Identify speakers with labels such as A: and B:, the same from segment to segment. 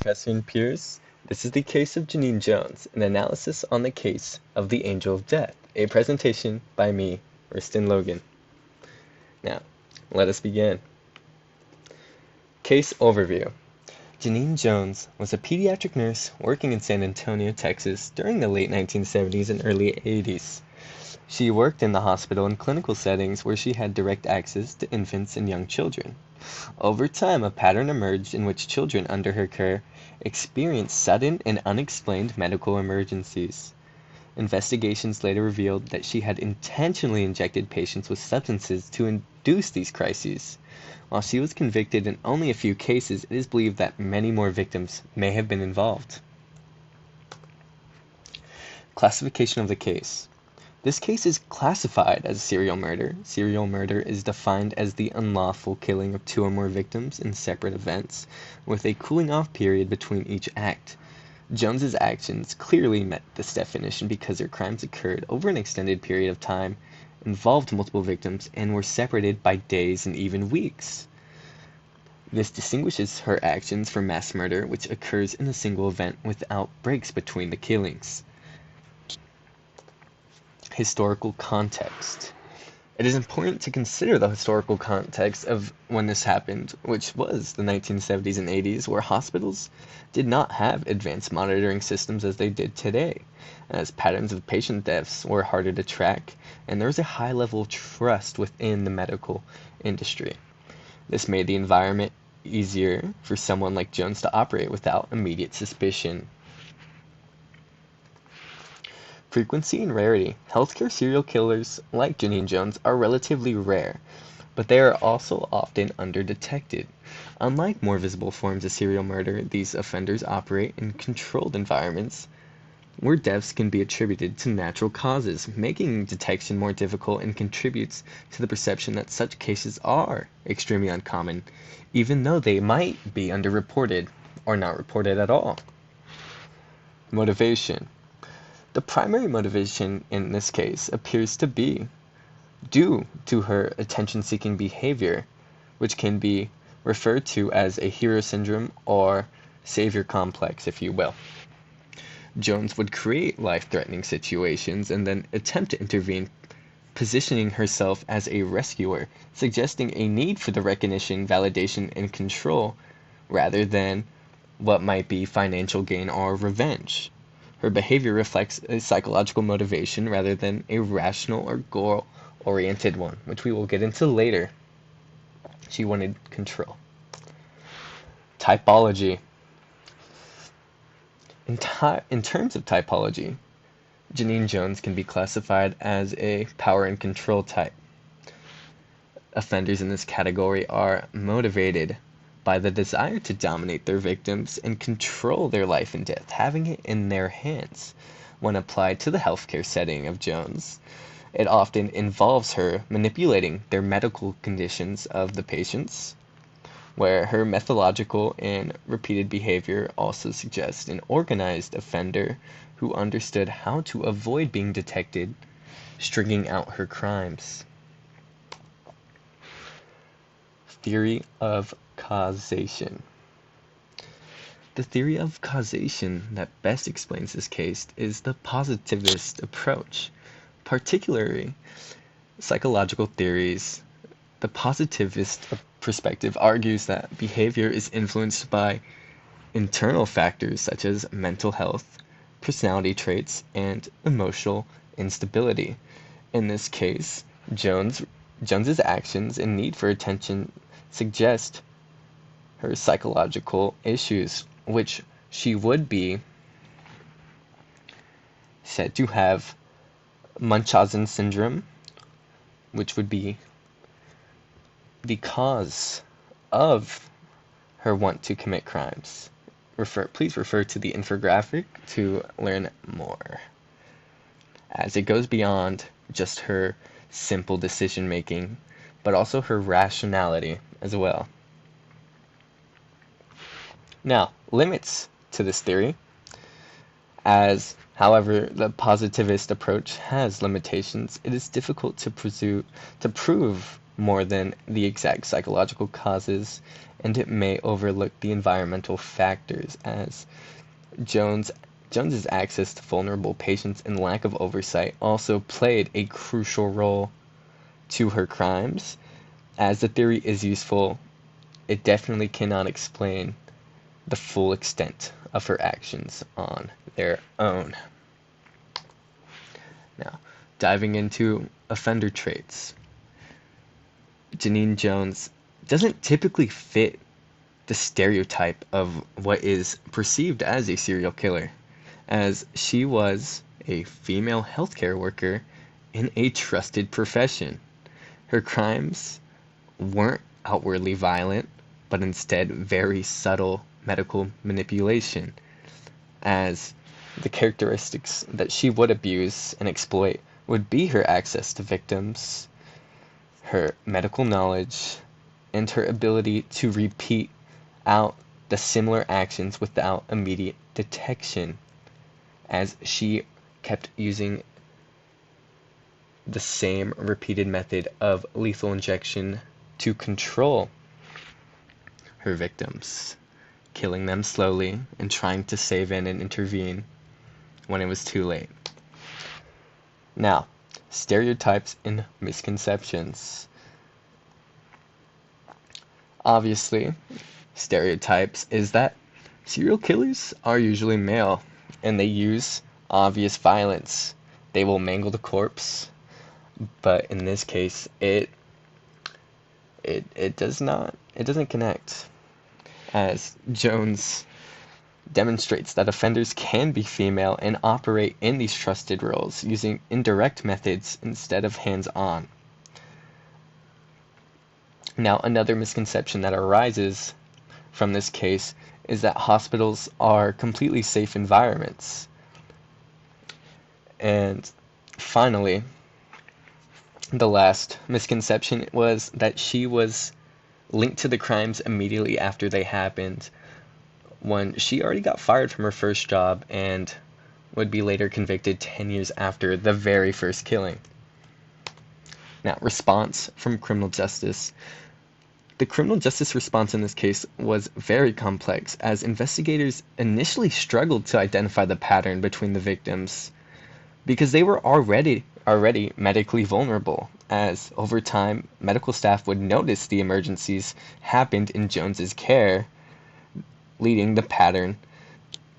A: Professor and peers. This is the case of Genene Jones, an analysis on the case of the Angel of Death, a presentation by me, Riston Logan. Now, let us begin. Case overview. Genene Jones was a pediatric nurse working in San Antonio, Texas during the late 1970s and early 80s. She worked in the hospital and clinical settings where she had direct access to infants and young children. Over time, a pattern emerged in which children under her care experienced sudden and unexplained medical emergencies. Investigations later revealed that she had intentionally injected patients with substances to induce these crises. While she was convicted in only a few cases, it is believed that many more victims may have been involved. Classification of the case. This case is classified as serial murder. Serial murder is defined as the unlawful killing of two or more victims in separate events, with a cooling-off period between each act. Jones's actions clearly met this definition because her crimes occurred over an extended period of time, involved multiple victims, and were separated by days and even weeks. This distinguishes her actions from mass murder, which occurs in a single event without breaks between the killings. Historical context. It is important to consider the historical context of when this happened, which was the 1970s and 80s, where hospitals did not have advanced monitoring systems as they did today, as patterns of patient deaths were harder to track, and there was a high level of trust within the medical industry. This made the environment easier for someone like Jones to operate without immediate suspicion. Frequency and rarity. Healthcare serial killers like Genene Jones are relatively rare, but they are also often underdetected. Unlike more visible forms of serial murder, these offenders operate in controlled environments where deaths can be attributed to natural causes, making detection more difficult and contributes to the perception that such cases are extremely uncommon, even though they might be underreported or not reported at all. Motivation. The primary motivation in this case appears to be due to her attention-seeking behavior, which can be referred to as a hero syndrome or savior complex, if you will. Jones would create life-threatening situations and then attempt to intervene, positioning herself as a rescuer, suggesting a need for the recognition, validation, and control rather than what might be financial gain or revenge. Her behavior reflects a psychological motivation rather than a rational or goal-oriented one, which we will get into later. She wanted control. Typology. In terms of typology, Genene Jones can be classified as a power and control type. Offenders in this category are motivated by the desire to dominate their victims and control their life and death, having it in their hands. When applied to the healthcare setting of Jones, it often involves her manipulating their medical conditions of the patients, where her methodological and repeated behavior also suggests an organized offender who understood how to avoid being detected, stringing out her crimes. Theory of causation. The theory of causation that best explains this case is the positivist approach. Particularly, psychological theories, the positivist perspective argues that behavior is influenced by internal factors such as mental health, personality traits, and emotional instability. In this case, Jones's actions and need for attention suggest her psychological issues, which she would be said to have Munchausen syndrome, which would be the cause of her want to commit crimes. Please refer to the infographic to learn more, as it goes beyond just her simple decision making, but also her rationality as well. Now, limits to this theory, as however the positivist approach has limitations, it is difficult to prove more than the exact psychological causes and it may overlook the environmental factors, as Jones's access to vulnerable patients and lack of oversight also played a crucial role to her crimes. As the theory is useful, it definitely cannot explain the full extent of her actions on their own. Now, diving into offender traits. Genene Jones doesn't typically fit the stereotype of what is perceived as a serial killer, as she was a female healthcare worker in a trusted profession. Her crimes weren't outwardly violent, but instead very subtle medical manipulation, as the characteristics that she would abuse and exploit would be her access to victims, her medical knowledge, and her ability to repeat out the similar actions without immediate detection, as she kept using the same repeated method of lethal injection to control her victims, killing them slowly and trying to save in and intervene when it was too late. Now, stereotypes and misconceptions. Obviously, stereotypes is that serial killers are usually male and they use obvious violence. They will mangle the corpse, but in this case it doesn't connect, as Jones demonstrates that offenders can be female and operate in these trusted roles using indirect methods instead of hands-on. Now, another misconception that arises from this case is that hospitals are completely safe environments. And finally, the last misconception was that she was linked to the crimes immediately after they happened, when she already got fired from her first job and would be later convicted 10 years after the very first killing. Now, response from criminal justice. The criminal justice response in this case was very complex, as investigators initially struggled to identify the pattern between the victims because they were already medically vulnerable, as over time medical staff would notice the emergencies happened in Jones's care, leading the pattern,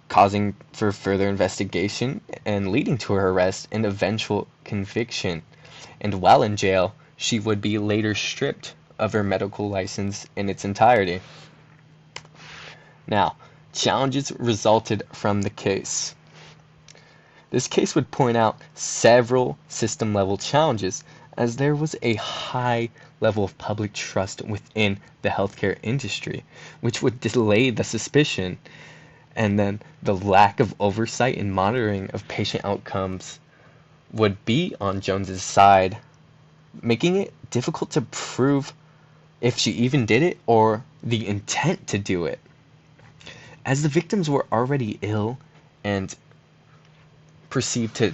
A: causing for further investigation and leading to her arrest and eventual conviction. And while in jail, she would be later stripped of her medical license in its entirety. Now, challenges resulted from the case. This case would point out several system-level challenges, as there was a high level of public trust within the healthcare industry, which would delay the suspicion, and then the lack of oversight and monitoring of patient outcomes would be on Jones's side, making it difficult to prove if she even did it or the intent to do it, as the victims were already ill and perceived to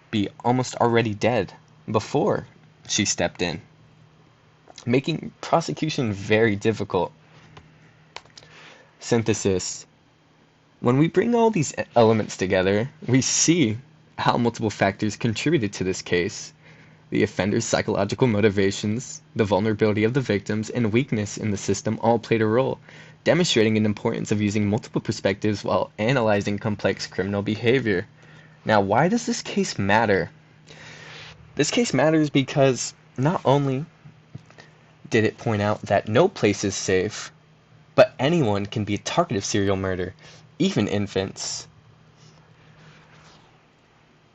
A: be almost already dead before she stepped in, making prosecution very difficult. Synthesis. When we bring all these elements together, we see how multiple factors contributed to this case. The offender's psychological motivations, the vulnerability of the victims, and weakness in the system all played a role, demonstrating an importance of using multiple perspectives while analyzing complex criminal behavior. Now, why does this case matter? This case matters because not only did it point out that no place is safe, but anyone can be a target of serial murder, even infants.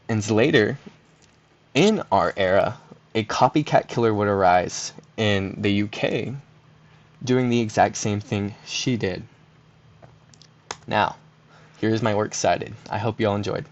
A: And later, in our era, a copycat killer would arise in the UK, doing the exact same thing she did. Now, here's my works cited. I hope you all enjoyed.